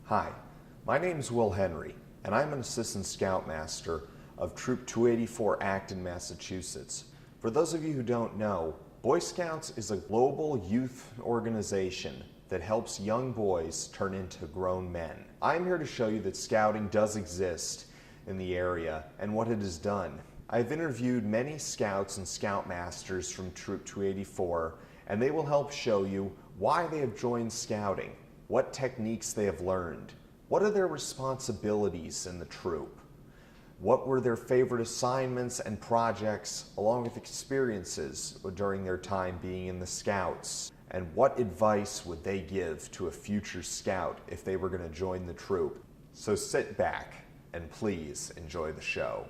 Hi, my name is Will Henry, and I'm an Assistant Scoutmaster of Troop 284 Acton, Massachusetts. For those of you who don't know, Boy Scouts is a global youth organization that helps young boys turn into grown men. I'm here to show you that scouting does exist in the area and what it has done. I've interviewed many scouts and scoutmasters from Troop 284, and they will help show you why they have joined scouting, what techniques they have learned, what are their responsibilities in the troop, what were their favorite assignments and projects along with experiences during their time being in the Scouts, and what advice would they give to a future scout if they were going to join the troop. So sit back and please enjoy the show.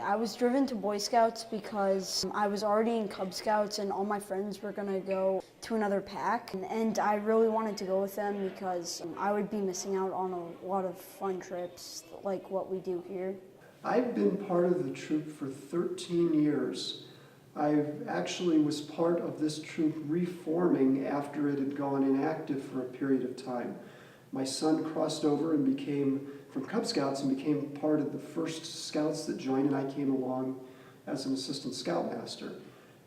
I was driven to Boy Scouts because I was already in Cub Scouts and all my friends were going to go to another pack, and I really wanted to go with them because I would be missing out on a lot of fun trips like what we do here. I've been part of the troop for 13 years. I actually was part of this troop reforming after it had gone inactive for a period of time. My son crossed over and became from Cub Scouts and became part of the first Scouts that joined, and I came along as an Assistant Scoutmaster.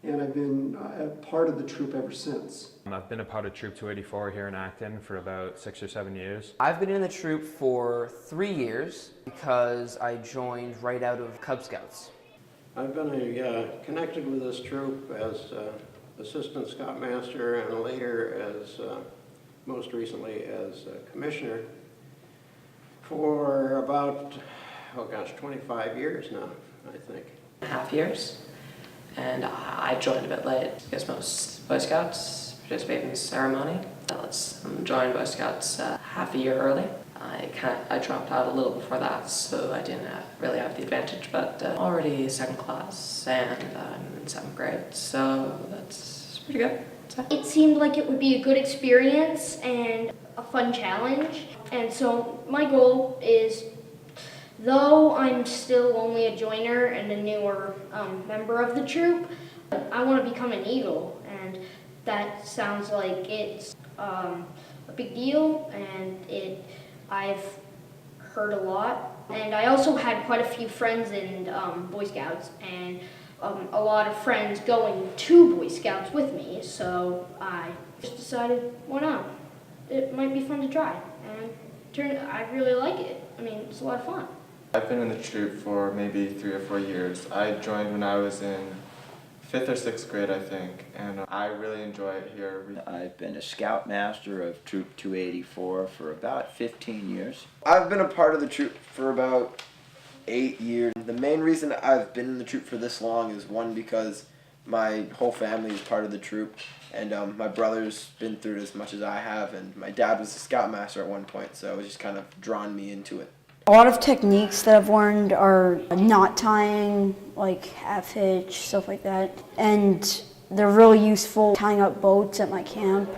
And I've been a part of the troop ever since. I've been a part of Troop 284 here in Acton for about 6 or 7 years. I've been in the troop for 3 years because I joined right out of Cub Scouts. I've been connected with this troop as Assistant Scoutmaster and later as, most recently as Commissioner for about, 25 years now, I think. Half years, and I joined a bit late because most Boy Scouts participate in the ceremony. I joined Boy Scouts half a year early. I dropped out a little before that, so I didn't really have the advantage, but already second class and I'm in 7th grade, so that's pretty good. It seemed like it would be a good experience and a fun challenge, and so my goal is, though I'm still only a joiner and a newer member of the troop, I want to become an Eagle, and that sounds like it's a big deal, and I've heard a lot. And I also had quite a few friends in Boy Scouts, and a lot of friends going to Boy Scouts with me, so I just decided, why not? It might be fun to try, and I really like it. I mean, it's a lot of fun. I've been in the troop for maybe 3 or 4 years. I joined when I was in 5th or 6th grade, I think, and I really enjoy it here. I've been a Scoutmaster of Troop 284 for about 15 years. I've been a part of the troop for about 8 years. The main reason I've been in the troop for this long is one, because my whole family is part of the troop, and my brother's been through it as much as I have, and my dad was a Scoutmaster at one point, so it just kind of drawn me into it. A lot of techniques that I've learned are knot tying, like half hitch, stuff like that. And they're really useful tying up boats at my camp.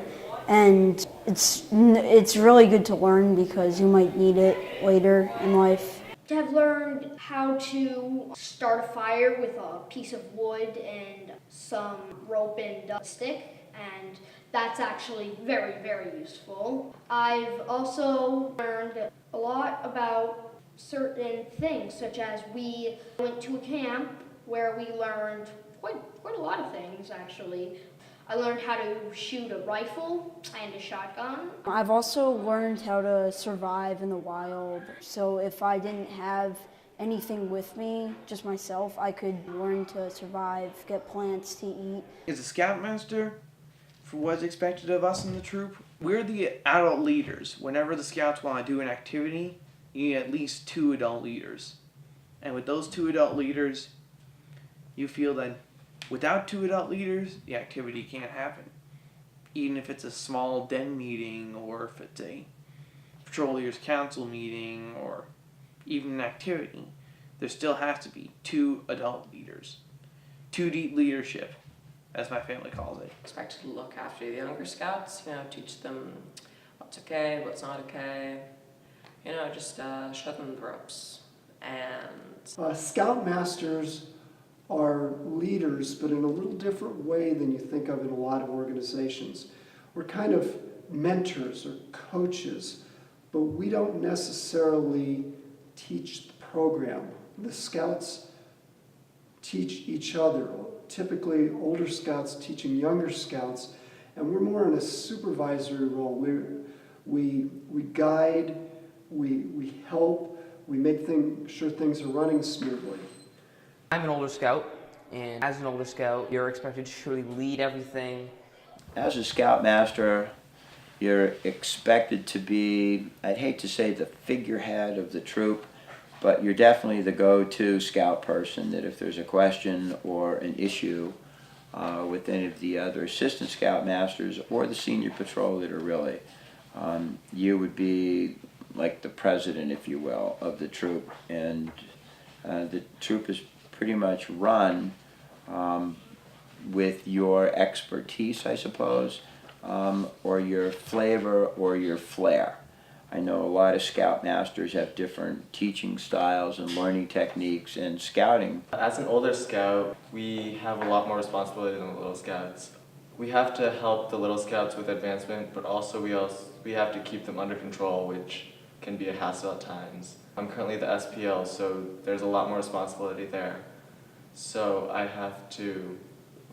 And it's really good to learn because you might need it later in life. I've learned how to start a fire with a piece of wood and some rope and a stick, and that's actually very, very useful. I've also learned a lot about certain things, such as we went to a camp where we learned quite a lot of things, actually. I learned how to shoot a rifle and a shotgun. I've also learned how to survive in the wild. So if I didn't have anything with me, just myself, I could learn to survive, get plants to eat. As a Scoutmaster, for what's expected of us in the troop, we're the adult leaders. Whenever the Scouts want to do an activity, you need at least 2 adult leaders. And with those 2 adult leaders, you feel that without 2 adult leaders, the activity can't happen. Even if it's a small den meeting, or if it's a patrol leaders council meeting, or even an activity, there still has to be 2 adult leaders. 2D leadership, as my family calls it. Expected to look after the younger Scouts, teach them what's okay, what's not okay, just show them the ropes. And Scoutmasters are leaders, but in a little different way than you think of in a lot of organizations. We're kind of mentors or coaches but we don't necessarily teach the program. The Scouts teach each other, typically older Scouts teaching younger Scouts, and we're more in a supervisory role. We guide, we help, we make sure things are running smoothly. I'm an older Scout, and as an older Scout, you're expected to surely lead everything. As a Scoutmaster, you're expected to be, I'd hate to say the figurehead of the troop, but you're definitely the go-to Scout person, that if there's a question or an issue with any of the other assistant Scoutmasters or the senior patrol leader, really, you would be like the president, if you will, of the troop. And the troop is pretty much run with your expertise, I suppose, or your flavor or your flair. I know a lot of Scoutmasters have different teaching styles and learning techniques and scouting. As an older Scout, we have a lot more responsibility than the Little Scouts. We have to help the Little Scouts with advancement, but also we have to keep them under control, which can be a hassle at times. I'm currently the SPL, so there's a lot more responsibility there. So I have to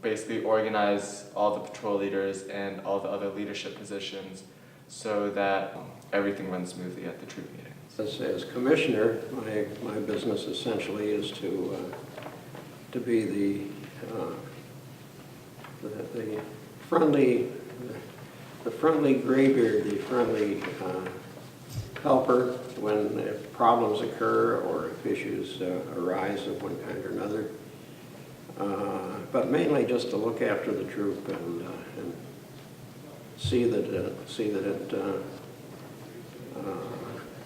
basically organize all the patrol leaders and all the other leadership positions so that everything runs smoothly at the troop meetings. As commissioner, my business essentially is to be the friendly graybeard, the friendly helper if problems occur or if issues arise of one kind or another. But mainly just to look after the troop and see that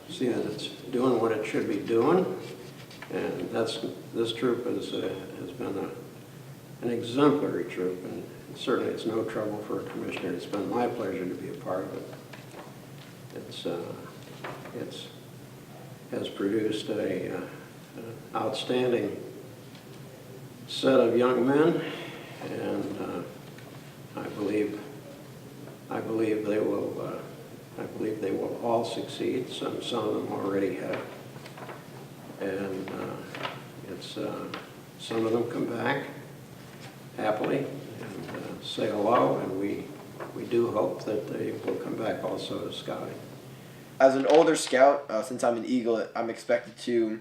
it's doing what it should be doing. And this troop has been an exemplary troop, and certainly it's no trouble for a commissioner. It's been my pleasure to be a part of it. It has produced an outstanding set of young men, and I believe they will all succeed. Some of them already have, and some of them come back happily and say hello, and we do hope that they will come back also to scouting. As an older Scout, since I'm an Eagle, I'm expected to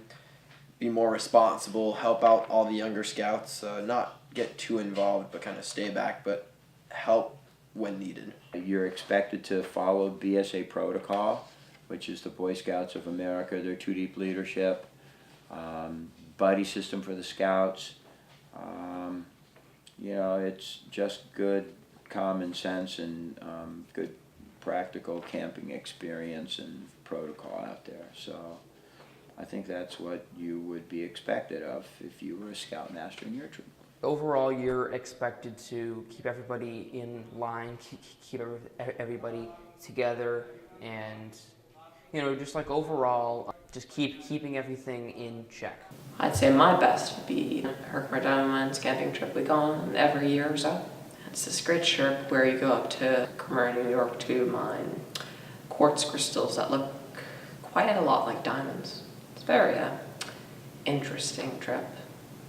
be more responsible, help out all the younger Scouts, not get too involved, but kind of stay back, but help when needed. You're expected to follow BSA protocol, which is the Boy Scouts of America, their 2-deep leadership, buddy system for the Scouts. It's just good common sense and good practical camping experience and protocol out there. So I think that's what you would be expected of if you were a Scoutmaster in your troop. Overall, you're expected to keep everybody in line, keep everybody together, and just like overall, just keeping everything in check. I'd say my best would be Herkimer Diamond's camping trip we go on every year or so. It's this great trip where you go up to Herkimer, New York to mine quartz crystals that look quite a lot like diamonds. It's a very interesting trip.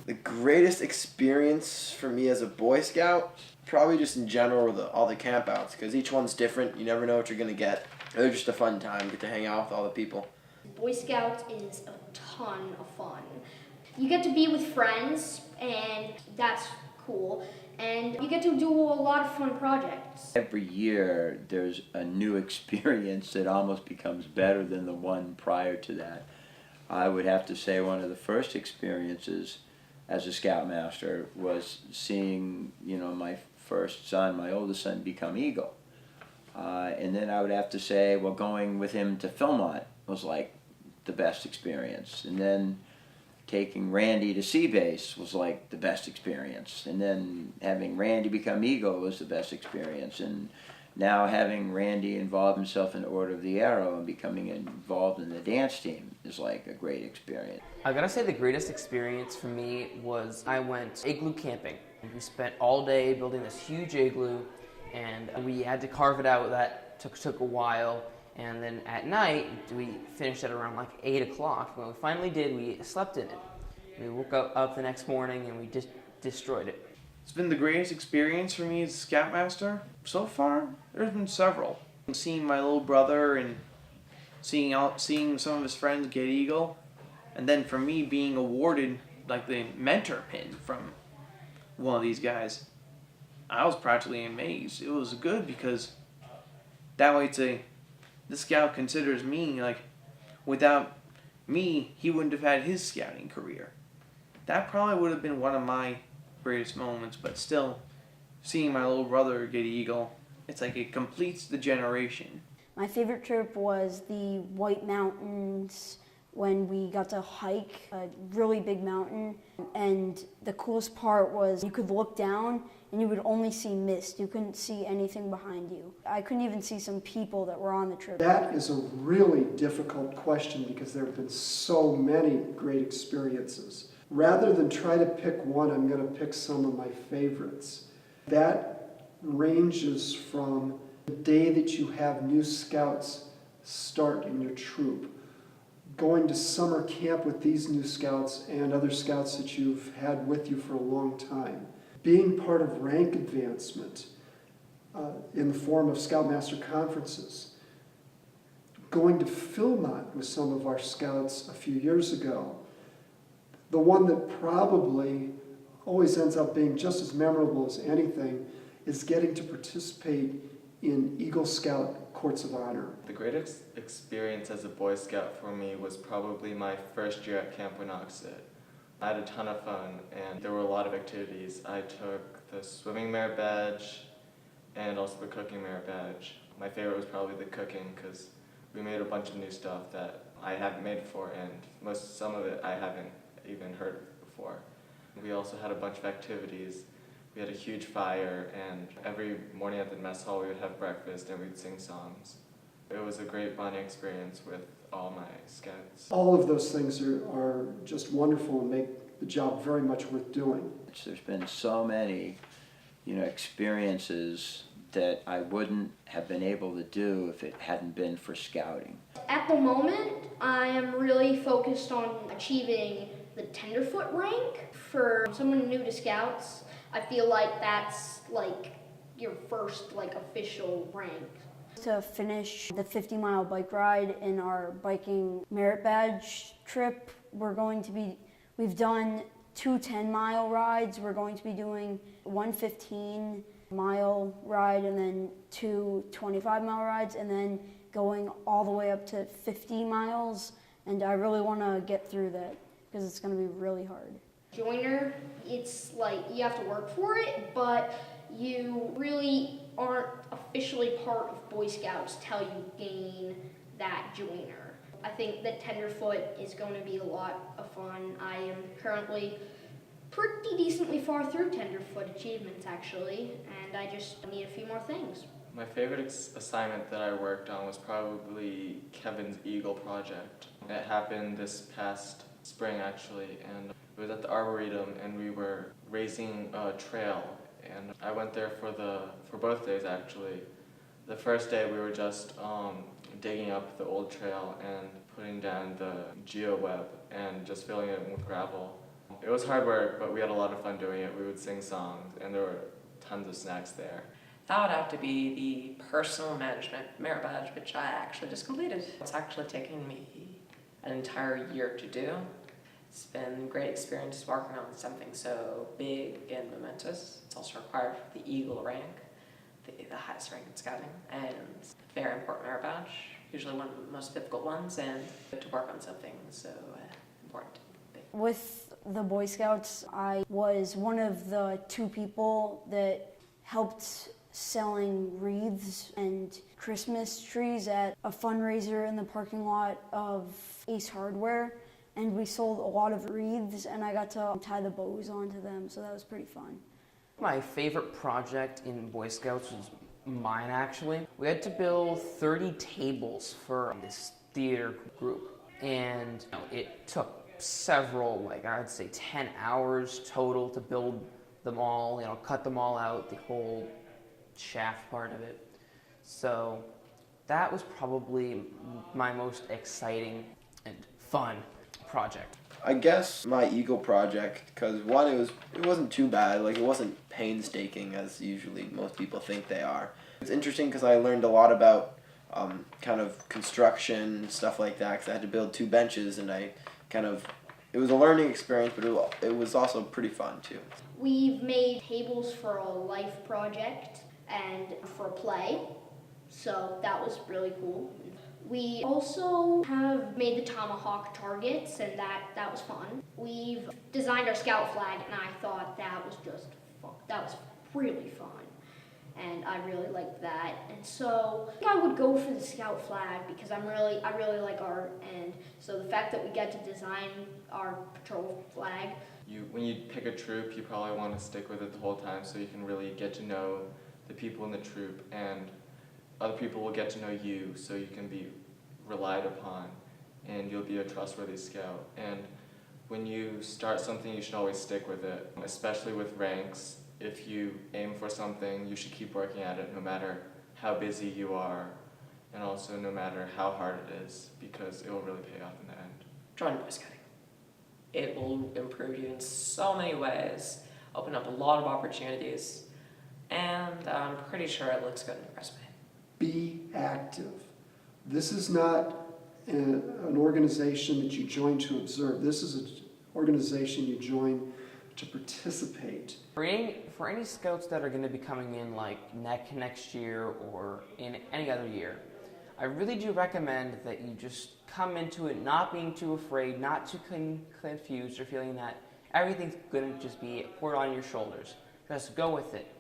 The greatest experience for me as a Boy Scout, probably just in general with all the campouts, because each one's different. You never know what you're going to get. They're just a fun time. Get to hang out with all the people. Boy Scouts is a ton of fun. You get to be with friends, and that's cool. And you get to do a lot of fun projects. Every year there's a new experience that almost becomes better than the one prior to that. I would have to say one of the first experiences as a Scoutmaster was seeing, my first son, my oldest son, become Eagle. And then I would have to say, well, going with him to Philmont was like the best experience. And then taking Randy to Sea Base was like the best experience. And then having Randy become Eagle was the best experience. And now having Randy involve himself in the Order of the Arrow and becoming involved in the dance team is like a great experience. I gotta say the greatest experience for me was I went igloo camping. We spent all day building this huge igloo, and we had to carve it out. That took a while, And then at night, we finished at around like 8 o'clock. When we finally did, we slept in it. We woke up the next morning and we just destroyed it. It's been the greatest experience for me as a Scoutmaster. So far, there's been several. Seeing my little brother and seeing some of his friends get Eagle, and then for me being awarded like the mentor pin from one of these guys, I was practically amazed. It was good because that way the scout considers me like, without me, he wouldn't have had his scouting career. That probably would have been one of my greatest moments, but still, seeing my little brother get Eagle, it's like it completes the generation. My favorite trip was the White Mountains when we got to hike a really big mountain. And the coolest part was you could look down and you would only see mist. You couldn't see anything behind you. I couldn't even see some people that were on the trip. That is a really difficult question because there have been so many great experiences. Rather than try to pick one, I'm going to pick some of my favorites. That ranges from the day that you have new scouts start in your troop, going to summer camp with these new scouts and other scouts that you've had with you for a long time, being part of rank advancement in the form of Scoutmaster conferences, going to Philmont with some of our scouts a few years ago. The one that probably always ends up being just as memorable as anything is getting to participate in Eagle Scout Courts of Honor. The greatest experience as a Boy Scout for me was probably my first year at Camp Winoxet. I had a ton of fun and there were a lot of activities. I took the swimming merit badge and also the cooking merit badge. My favorite was probably the cooking because we made a bunch of new stuff that I haven't made before and some of it I haven't even heard before. We also had a bunch of activities. We had a huge fire, and every morning at the mess hall we would have breakfast and we'd sing songs. It was a great bonding experience with all my scouts. All of those things are just wonderful and make the job very much worth doing. There's been so many, experiences that I wouldn't have been able to do if it hadn't been for scouting. At the moment, I am really focused on achieving the tenderfoot rank. For someone new to Scouts, I feel like that's like your first official rank. To finish the 50-mile bike ride in our biking merit badge trip, we've done 2 10-mile rides. We're going to be doing one 15-mile ride and then 2 25-mile rides and then going all the way up to 50 miles. And I really want to get through that because it's going to be really hard. Joiner, it's like you have to work for it, but you really aren't officially part of Boy Scouts till you gain that joiner. I think that tenderfoot is going to be a lot of fun. I am currently pretty decently far through tenderfoot achievements actually, and I just need a few more things. My favorite assignment that I worked on was probably Kevin's Eagle project. It happened this past spring actually, and it was at the Arboretum and we were raising a trail, and I went there for both days actually. The first day we were just digging up the old trail and putting down the geo-web and just filling it with gravel. It was hard work, but we had a lot of fun doing it. We would sing songs and there were tons of snacks there. That would have to be the personal management merit badge, which I actually just completed. It's actually taken me an entire year to do. It's been a great experience working on something so big and momentous. It's also required for the Eagle rank, the highest rank in scouting, and a very important merit badge, usually one of the most difficult ones, and to work on something so important. With the Boy Scouts, I was one of the 2 people that helped selling wreaths and Christmas trees at a fundraiser in the parking lot of Ace Hardware. And we sold a lot of wreaths and I got to tie the bows onto them, so that was pretty fun. My favorite project in Boy Scouts was mine actually. We had to build 30 tables for this theater group, and it took several, I'd say 10 hours total to build them all, cut them all out, the whole shaft part of it. So That was probably my most exciting and fun project. I guess my Eagle project, because one, it wasn't too bad. Like, it wasn't painstaking as usually most people think they are. It's interesting because I learned a lot about kind of construction, stuff like that, because I had to build 2 benches, and it was a learning experience, but it was also pretty fun too. We've made tables for a life project and for play, so that was really cool. We also have made the tomahawk targets, and that was fun. We've designed our scout flag, and I thought that was just fun. That was really fun, and I really liked that. And so I think I would go for the scout flag because I really like art, and so the fact that we get to design our patrol flag. When you pick a troop, you probably want to stick with it the whole time so you can really get to know the people in the troop, and other people will get to know you so you can be relied upon and you'll be a trustworthy scout. And when you start something, you should always stick with it, especially with ranks. If you aim for something, you should keep working at it no matter how busy you are, and also no matter how hard it is, because it will really pay off in the end. Join Boy Scouting. It will improve you in so many ways, open up a lot of opportunities, and I'm pretty sure it looks good in your resume. Be active. This is not an organization that you join to observe. This is an organization you join to participate. For any scouts that are going to be coming in like next year or in any other year, I really do recommend that you just come into it not being too afraid, not too confused, or feeling that everything's going to just be poured on your shoulders. Just go with it.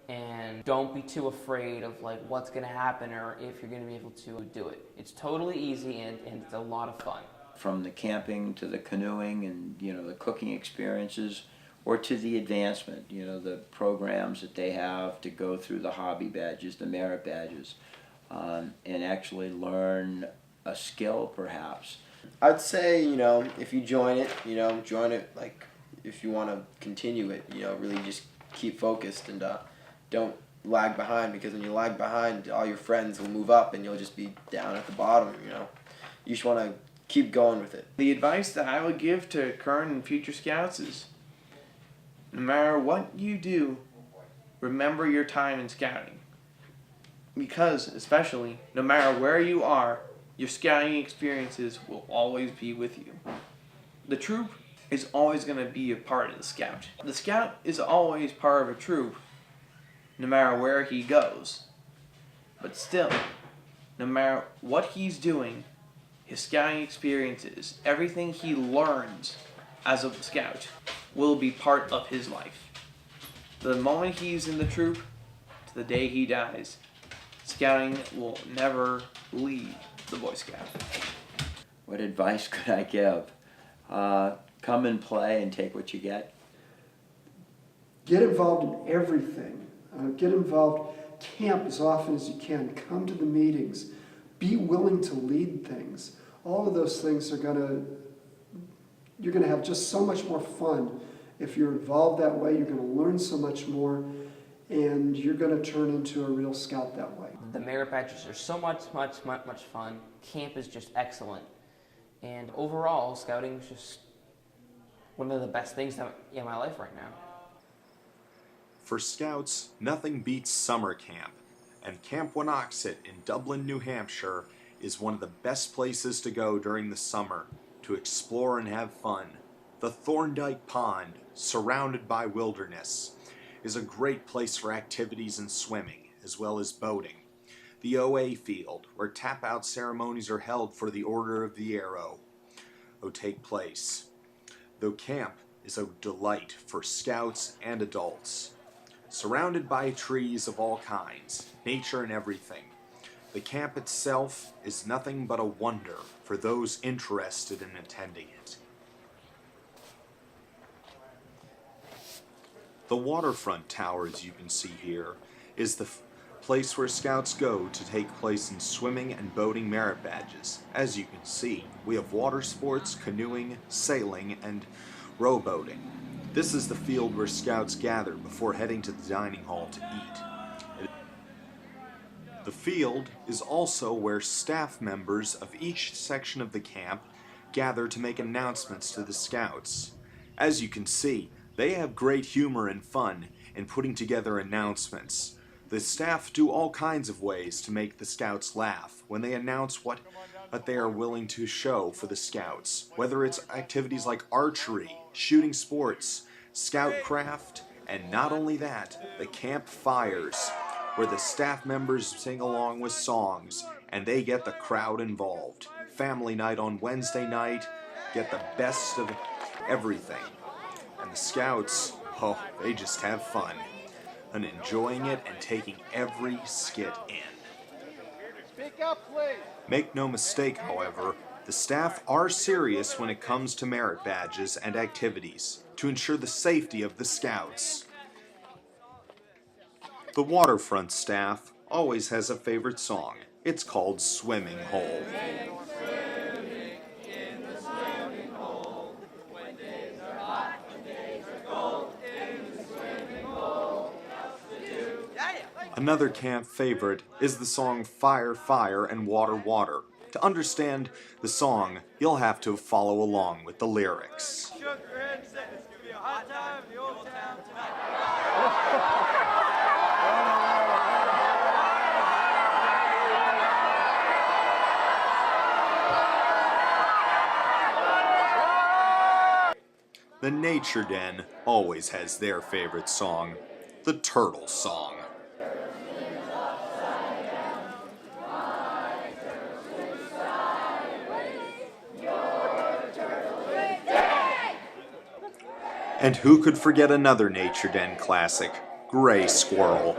And don't be too afraid of like what's going to happen or if you're going to be able to do it. It's totally easy and it's a lot of fun. From the camping to the canoeing and the cooking experiences, or to the advancement, the programs that they have to go through the hobby badges, the merit badges, and actually learn a skill perhaps. I'd say, if you join it, join it like if you want to continue it, really just keep focused and don't lag behind, because when you lag behind, all your friends will move up and you'll just be down at the bottom, You just want to keep going with it. The advice that I would give to current and future scouts is, no matter what you do, remember your time in scouting. Because, especially, no matter where you are, your scouting experiences will always be with you. The troop is always going to be a part of the scout. The scout is always part of a troop, no matter where he goes. But still, no matter what he's doing, his scouting experiences, everything he learns as a scout, will be part of his life. The moment he's in the troop to the day he dies, scouting will never leave the Boy Scout. What advice could I give? Come and play and take what you get. Get involved in everything. Get involved. Camp as often as you can. Come to the meetings. Be willing to lead things. All of those things you're going to have just so much more fun. If you're involved that way, you're going to learn so much more, and you're going to turn into a real scout that way. The merit badges are so much fun. Camp is just excellent. And overall, scouting is just one of the best things in my life right now. For Scouts, nothing beats summer camp, and Camp Winoxet in Dublin, New Hampshire is one of the best places to go during the summer to explore and have fun. The Thorndike Pond, surrounded by wilderness, is a great place for activities and swimming, as well as boating. The OA Field, where tap-out ceremonies are held for the Order of the Arrow, will take place. Though camp is a delight for Scouts and adults. Surrounded by trees of all kinds, nature and everything, the camp itself is nothing but a wonder for those interested in attending it. The waterfront tower, as you can see here, is the place where Scouts go to take place in swimming and boating merit badges. As you can see, we have water sports, canoeing, sailing, and rowboating. This is the field where Scouts gather before heading to the dining hall to eat. The field is also where staff members of each section of the camp gather to make announcements to the Scouts. As you can see, they have great humor and fun in putting together announcements. The staff do all kinds of ways to make the Scouts laugh when they announce what they are willing to show for the Scouts, whether it's activities like archery, shooting sports, Scoutcraft, and not only that, the camp fires, where the staff members sing along with songs and they get the crowd involved. Family night on Wednesday night, get the best of everything. And the Scouts, oh, they just have fun and enjoying it and taking every skit in. Make no mistake, however, the staff are serious when it comes to merit badges and activities to ensure the safety of the Scouts. The waterfront staff always has a favorite song. It's called Swimming Hole. Another camp favorite is the song Fire, Fire, and Water, Water. To understand the song, you'll have to follow along with the lyrics. The Nature Den always has their favorite song, the Turtle Song. And who could forget another Nature Den classic, Gray Squirrel.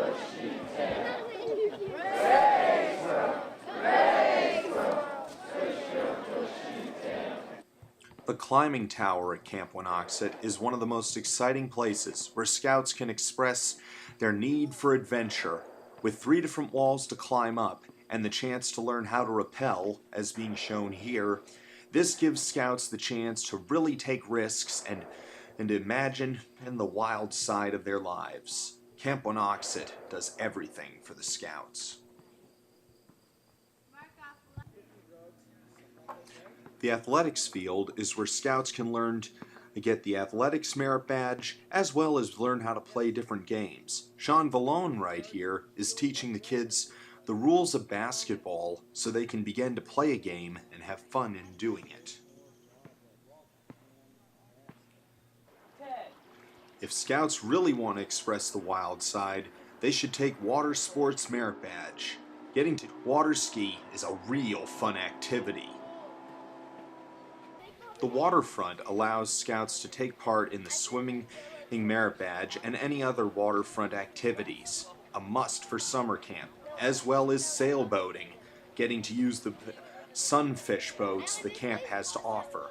The climbing tower at Camp Winoxet is one of the most exciting places where Scouts can express their need for adventure. With 3 different walls to climb up and the chance to learn how to rappel, as being shown here, this gives Scouts the chance to really take risks and imagine in the wild side of their lives. Camp Winoxet does everything for the Scouts. The athletics field is where Scouts can learn to get the athletics merit badge as well as learn how to play different games. Sean Vallone right here is teaching the kids the rules of basketball so they can begin to play a game and have fun in doing it. If Scouts really want to express the wild side, they should take Water Sports Merit Badge. Getting to water ski is a real fun activity. The waterfront allows Scouts to take part in the swimming merit badge and any other waterfront activities, a must for summer camp, as well as sailboating, getting to use the sunfish boats the camp has to offer.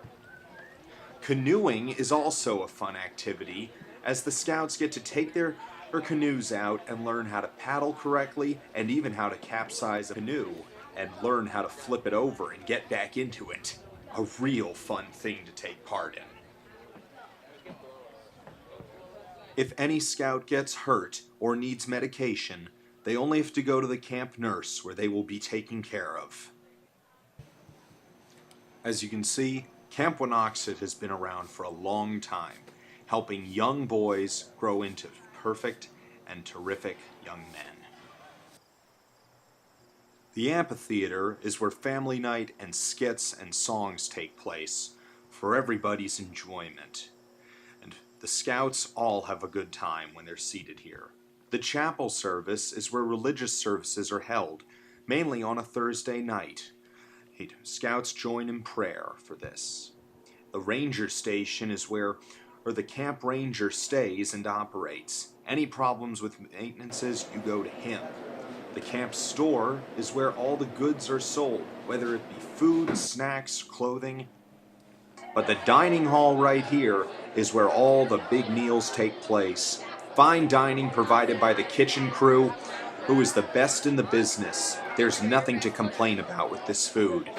Canoeing is also a fun activity, as the Scouts get to take their canoes out and learn how to paddle correctly and even how to capsize a canoe and learn how to flip it over and get back into it. A real fun thing to take part in. If any Scout gets hurt or needs medication, they only have to go to the camp nurse where they will be taken care of. As you can see, Camp Winoxet has been around for a long time, helping young boys grow into perfect and terrific young men. The amphitheater is where family night and skits and songs take place for everybody's enjoyment. And the Scouts all have a good time when they're seated here. The chapel service is where religious services are held, mainly on a Thursday night. Scouts join in prayer for this. The ranger station is where the camp ranger stays and operates. Any problems with maintenances, you go to him. The camp store is where all the goods are sold, whether it be food, snacks, clothing. But the dining hall right here is where all the big meals take place. Fine dining provided by the kitchen crew, who is the best in the business. There's nothing to complain about with this food.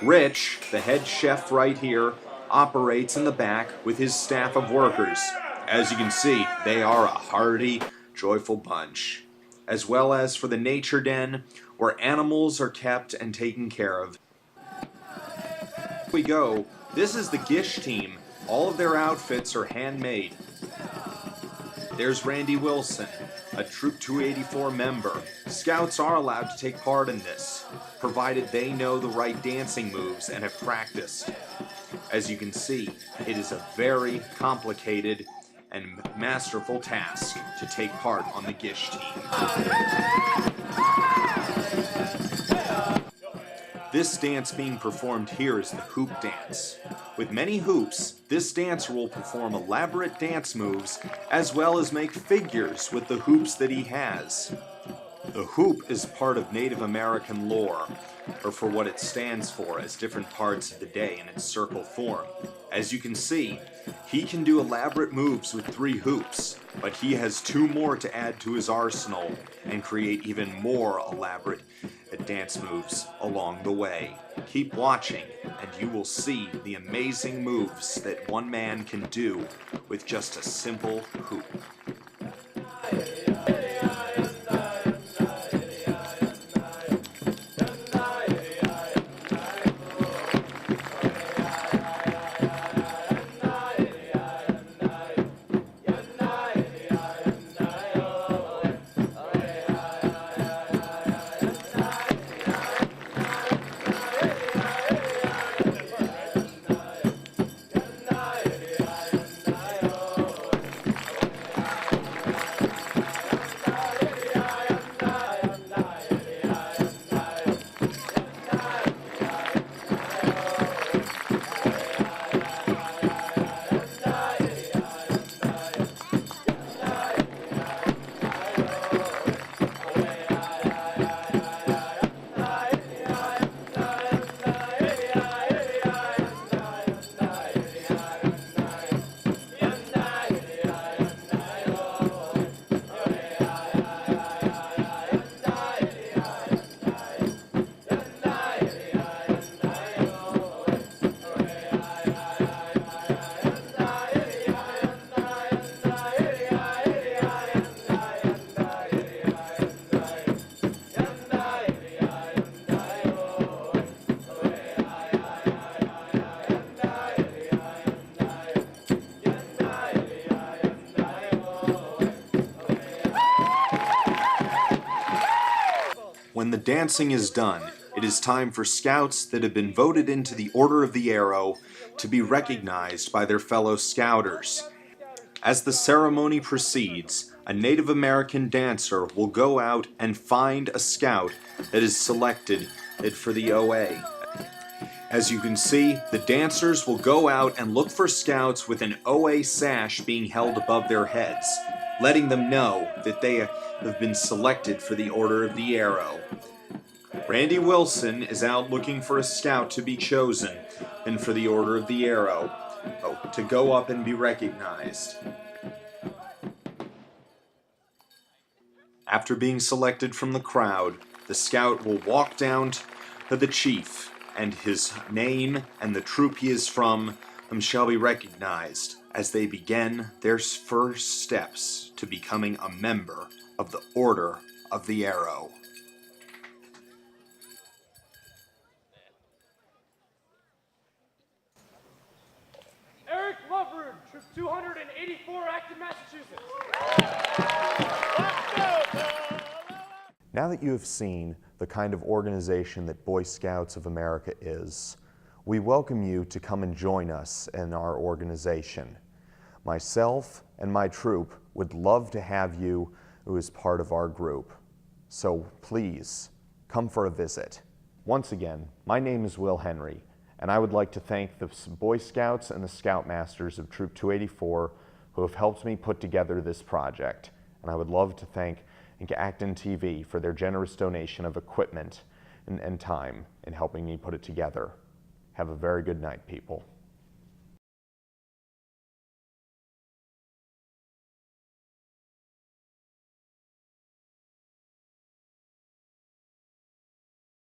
Rich, the head chef right here, operates in the back with his staff of workers. As you can see, they are a hearty, joyful bunch. as well as for the nature den, where animals are kept and taken care of. Here we go. This is the Gish team. All of their outfits are handmade. There's Randy Wilson, a Troop 284 member. Scouts are allowed to take part in this, provided they know the right dancing moves and have practiced. As you can see, it is a very complicated and masterful task to take part on the Gish team. This dance being performed here is the hoop dance. With many hoops, this dancer will perform elaborate dance moves as well as make figures with the hoops that he has. The hoop is part of Native American lore, or for what it stands for as different parts of the day in its circle form. As you can see, he can do elaborate moves with 3 hoops, but he has 2 more to add to his arsenal and create even more elaborate dance moves along the way. Keep watching and you will see the amazing moves that one man can do with just a simple hoop. When the dancing is done, it is time for scouts that have been voted into the Order of the Arrow to be recognized by their fellow scouters. As the ceremony proceeds, a Native American dancer will go out and find a scout that is selected for the OA. As you can see, the dancers will go out and look for scouts with an OA sash being held above their heads, letting them know that they have been selected for the Order of the Arrow. Randy Wilson is out looking for a scout to be chosen and for the Order of the Arrow to go up and be recognized. After being selected from the crowd, the scout will walk down to the chief, and his name and the troop he is from shall be recognized as they begin their first steps to becoming a member of the Order of the Arrow. Eric Loveroom, Troop 284, Acton, Massachusetts. Now that you have seen the kind of organization that Boy Scouts of America is, we welcome you to come and join us in our organization. Myself and my troop would love to have you as part of our group. So please, come for a visit. Once again, my name is Will Henry, and I would like to thank the Boy Scouts and the Scoutmasters of Troop 284 who have helped me put together this project. And I would love to thank Acton TV for their generous donation of equipment and time in helping me put it together. Have a very good night, people.